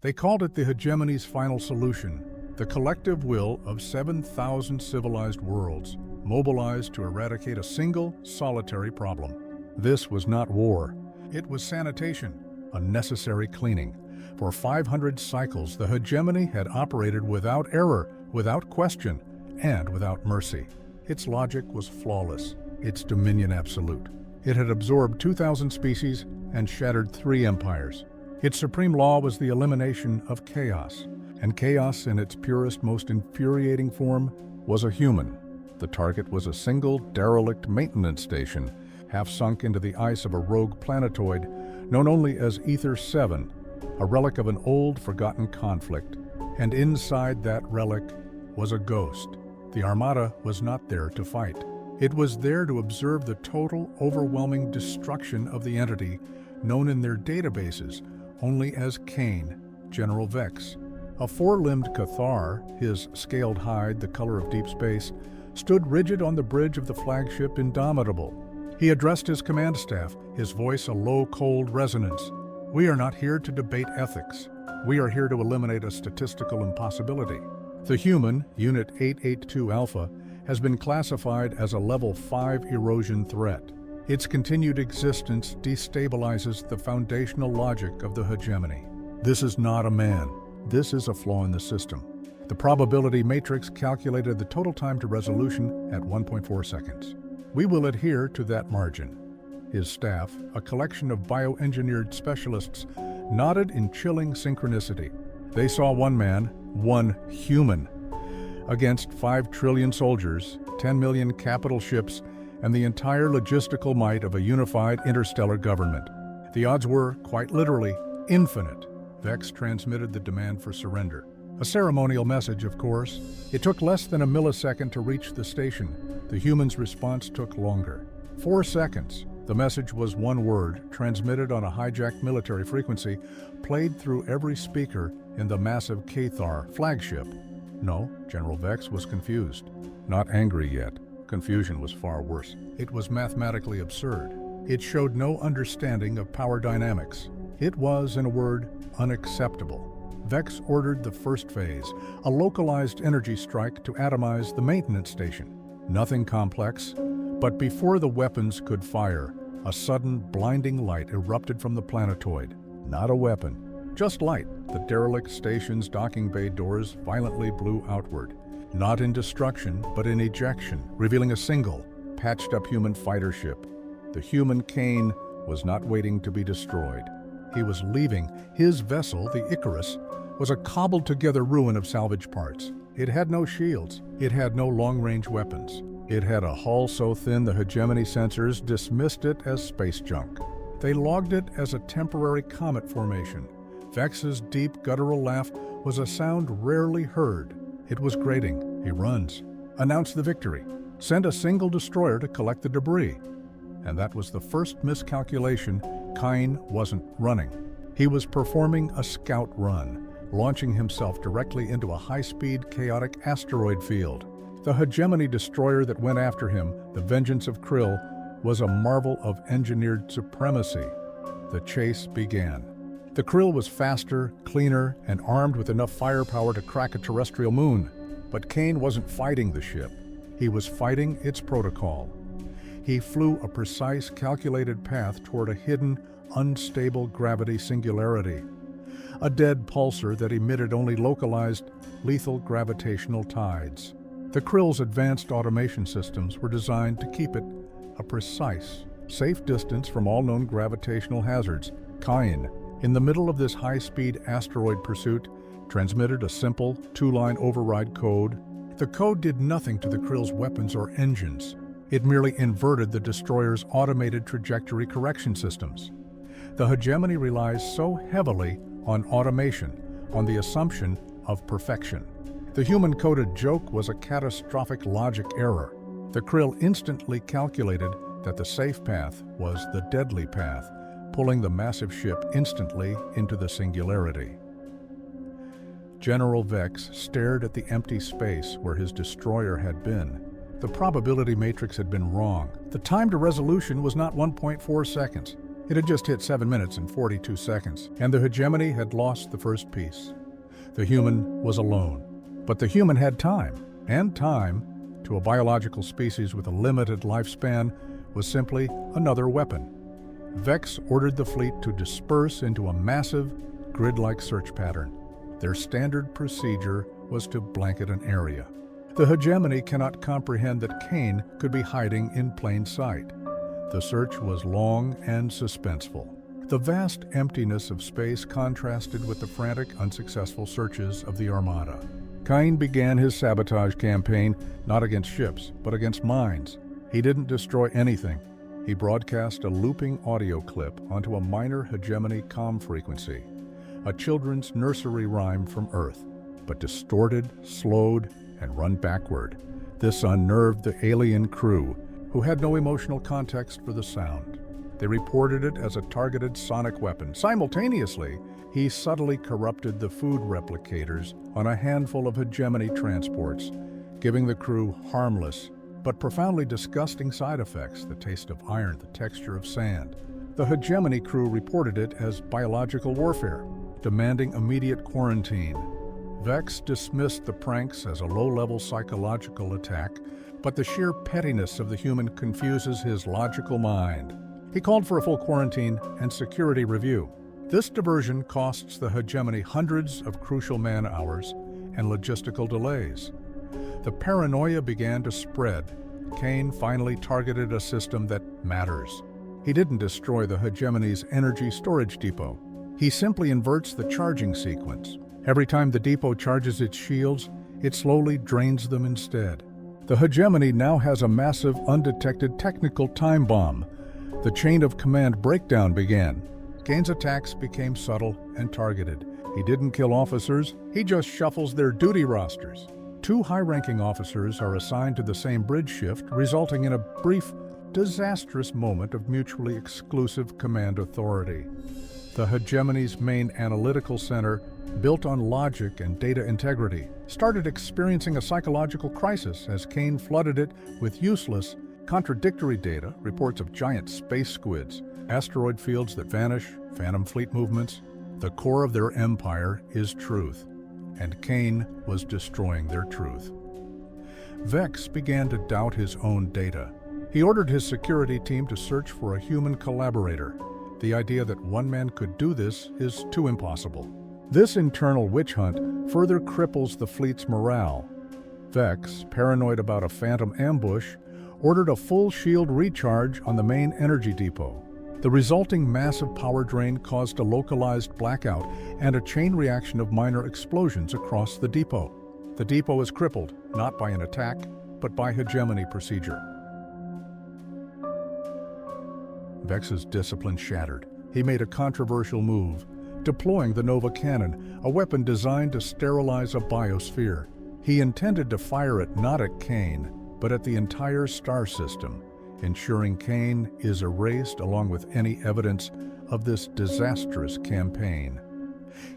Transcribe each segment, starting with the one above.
They called it the hegemony's final solution, the collective will of 7,000 civilized worlds, mobilized to eradicate a single, solitary problem. This was not war. It was sanitation, a necessary cleaning. For 500 cycles, the hegemony had operated without error, without question, and without mercy. Its logic was flawless, its dominion absolute. It had absorbed 2,000 species and shattered 3 empires. Its supreme law was the elimination of chaos, and chaos in its purest, most infuriating form was a human. The target was a single, derelict maintenance station, half sunk into the ice of a rogue planetoid known only as Ether 7, a relic of an old, forgotten conflict. And inside that relic was a ghost. The Armada was not there to fight. It was there to observe the total, overwhelming destruction of the entity known in their databases only as Cain, General Vex. A 4-limbed Cathar, his scaled hide the color of deep space, stood rigid on the bridge of the flagship Indomitable. He addressed his command staff, his voice a low, cold resonance. "We are not here to debate ethics. We are here to eliminate a statistical impossibility." The human, Unit 882 Alpha, has been classified as a Level 5 erosion threat. Its continued existence destabilizes the foundational logic of the hegemony. This is not a man. This is a flaw in the system. The probability matrix calculated the total time to resolution at 1.4 seconds. We will adhere to that margin. His staff, a collection of bioengineered specialists, nodded in chilling synchronicity. They saw one man, one human, against 5 trillion soldiers, 10 million capital ships, and the entire logistical might of a unified interstellar government. The odds were, quite literally, infinite. Vex transmitted the demand for surrender. A ceremonial message, of course. It took less than a millisecond to reach the station. The human's response took longer. 4 seconds. The message was one word, transmitted on a hijacked military frequency, played through every speaker in the massive Cathar flagship. No, General Vex was confused. Not angry yet. Confusion was far worse. It was mathematically absurd. It showed no understanding of power dynamics. It was, in a word, unacceptable. Vex ordered the first phase, a localized energy strike to atomize the maintenance station. Nothing complex, but before the weapons could fire, a sudden blinding light erupted from the planetoid. Not a weapon, just light. The derelict station's docking bay doors violently blew outward. Not in destruction, but in ejection, revealing a single, patched-up human fighter ship. The human Cain was not waiting to be destroyed. He was leaving. His vessel, the Icarus, was a cobbled-together ruin of salvage parts. It had no shields. It had no long-range weapons. It had a hull so thin the hegemony sensors dismissed it as space junk. They logged it as a temporary comet formation. Vex's deep, guttural laugh was a sound rarely heard. It was grating. He runs. Announce the victory. Send a single destroyer to collect the debris. And that was the first miscalculation. Cain wasn't running. He was performing a scout run, launching himself directly into a high-speed, chaotic asteroid field. The hegemony destroyer that went after him, the Vengeance of Krill, was a marvel of engineered supremacy. The chase began. The Krill was faster, cleaner, and armed with enough firepower to crack a terrestrial moon. But Cain wasn't fighting the ship. He was fighting its protocol. He flew a precise, calculated path toward a hidden, unstable gravity singularity. A dead pulsar that emitted only localized, lethal gravitational tides. The Krill's advanced automation systems were designed to keep it a precise, safe distance from all known gravitational hazards. Cain, in the middle of this high-speed asteroid pursuit, transmitted a simple 2-line override code. The code did nothing to the Krill's weapons or engines. It merely inverted the destroyer's automated trajectory correction systems. The hegemony relies so heavily on automation, on the assumption of perfection. The human-coded joke was a catastrophic logic error. The Krill instantly calculated that the safe path was the deadly path, pulling the massive ship instantly into the singularity. General Vex stared at the empty space where his destroyer had been. The probability matrix had been wrong. The time to resolution was not 1.4 seconds. It had just hit 7 minutes and 42 seconds, and the hegemony had lost the first piece. The human was alone. But the human had time, and time, to a biological species with a limited lifespan, was simply another weapon. Vex ordered the fleet to disperse into a massive, grid-like search pattern. Their standard procedure was to blanket an area. The hegemony cannot comprehend that Kane could be hiding in plain sight. The search was long and suspenseful. The vast emptiness of space contrasted with the frantic, unsuccessful searches of the Armada. Kane began his sabotage campaign not against ships, but against minds. He didn't destroy anything. He broadcast a looping audio clip onto a minor hegemony comm frequency, a children's nursery rhyme from Earth, but distorted, slowed, and run backward. This unnerved the alien crew, who had no emotional context for the sound. They reported it as a targeted sonic weapon. Simultaneously, he subtly corrupted the food replicators on a handful of hegemony transports, giving the crew harmless but profoundly disgusting side effects: the taste of iron, the texture of sand. The hegemony crew reported it as biological warfare, demanding immediate quarantine. Vex dismissed the pranks as a low-level psychological attack, but the sheer pettiness of the human confuses his logical mind. He called for a full quarantine and security review. This diversion costs the hegemony hundreds of crucial man-hours and logistical delays. The paranoia began to spread. Kane finally targeted a system that matters. He didn't destroy the hegemony's energy storage depot. He simply inverts the charging sequence. Every time the depot charges its shields, it slowly drains them instead. The hegemony now has a massive, undetected technical time bomb. The chain of command breakdown began. Kane's attacks became subtle and targeted. He didn't kill officers, he just shuffles their duty rosters. 2 high-ranking officers are assigned to the same bridge shift, resulting in a brief, disastrous moment of mutually exclusive command authority. The hegemony's main analytical center, built on logic and data integrity, started experiencing a psychological crisis as Kane flooded it with useless, contradictory data, reports of giant space squids, asteroid fields that vanish, phantom fleet movements. The core of their empire is truth, and Kane was destroying their truth. Vex began to doubt his own data. He ordered his security team to search for a human collaborator. The idea that one man could do this is too impossible. This internal witch hunt further cripples the fleet's morale. Vex, paranoid about a phantom ambush, ordered a full shield recharge on the main energy depot. The resulting massive power drain caused a localized blackout and a chain reaction of minor explosions across the depot. The depot is crippled, not by an attack, but by hegemony procedure. Vex's discipline shattered. He made a controversial move, deploying the Nova Cannon, a weapon designed to sterilize a biosphere. He intended to fire it not at Kane, but at the entire star system, ensuring Kane is erased along with any evidence of this disastrous campaign.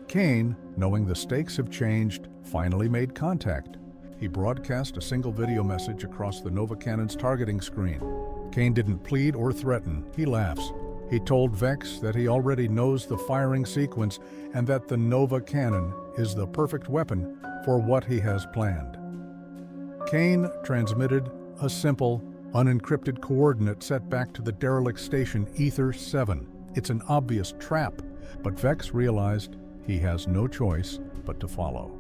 Kane, knowing the stakes have changed, finally made contact. He broadcast a single video message across the Nova Cannon's targeting screen. Kane didn't plead or threaten, he laughs. He told Vex that he already knows the firing sequence and that the Nova Cannon is the perfect weapon for what he has planned. Kane transmitted a simple, unencrypted coordinate set back to the derelict station Ether 7. It's an obvious trap, but Vex realized he has no choice but to follow.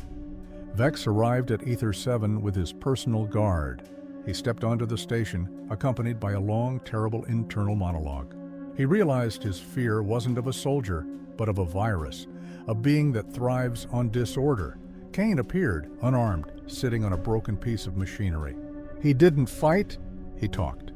Vex arrived at Ether 7 with his personal guard. He stepped onto the station, accompanied by a long, terrible internal monologue. He realized his fear wasn't of a soldier, but of a virus, a being that thrives on disorder. Kane appeared, unarmed, sitting on a broken piece of machinery. He didn't fight, he talked.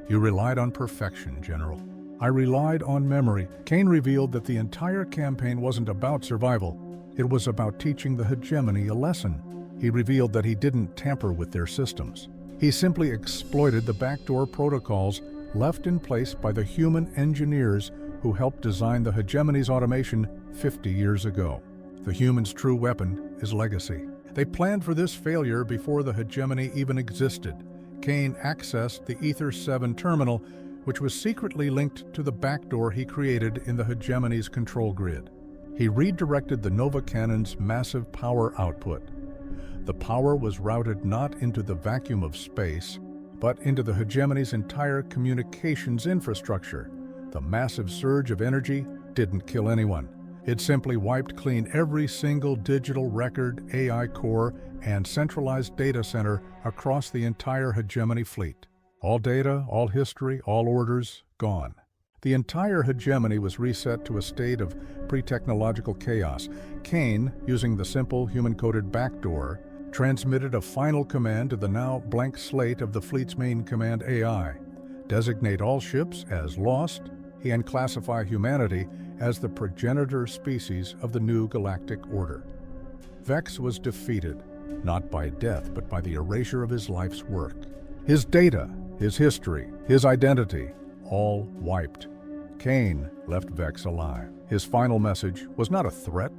You relied on perfection, General. I relied on memory. Kane revealed that the entire campaign wasn't about survival. It was about teaching the hegemony a lesson. He revealed that he didn't tamper with their systems. He simply exploited the backdoor protocols left in place by the human engineers who helped design the hegemony's automation 50 years ago. The human's true weapon is legacy. They planned for this failure before the hegemony even existed. Kane accessed the Ether 7 terminal, which was secretly linked to the backdoor he created in the hegemony's control grid. He redirected the Nova Cannon's massive power output. The power was routed not into the vacuum of space, but into the hegemony's entire communications infrastructure. The massive surge of energy didn't kill anyone. It simply wiped clean every single digital record, AI core, and centralized data center across the entire hegemony fleet. All data, all history, all orders, gone. The entire hegemony was reset to a state of pre-technological chaos. Kane, using the simple human-coded backdoor, transmitted a final command to the now blank slate of the fleet's main command AI. Designate all ships as lost and classify humanity as the progenitor species of the new galactic order. Vex was defeated, not by death, but by the erasure of his life's work. His data, his history, his identity, all wiped. Kane left Vex alive. His final message was not a threat,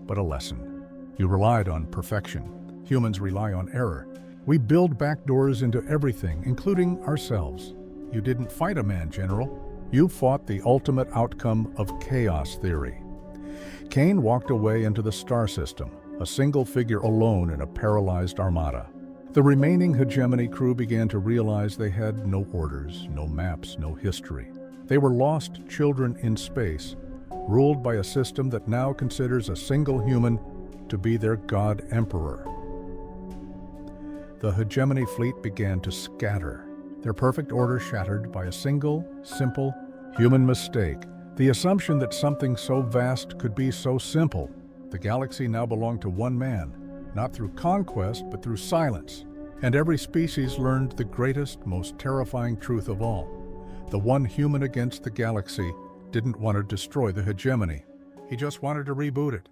but a lesson. You relied on perfection. Humans rely on error. We build backdoors into everything, including ourselves. You didn't fight a man, General. You fought the ultimate outcome of chaos theory. Kane walked away into the star system, a single figure alone in a paralyzed armada. The remaining hegemony crew began to realize they had no orders, no maps, no history. They were lost children in space, ruled by a system that now considers a single human to be their god emperor. The hegemony fleet began to scatter, their perfect order shattered by a single, simple, human mistake. The assumption that something so vast could be so simple. The galaxy now belonged to one man, not through conquest, but through silence. And every species learned the greatest, most terrifying truth of all. The one human against the galaxy didn't want to destroy the hegemony. He just wanted to reboot it.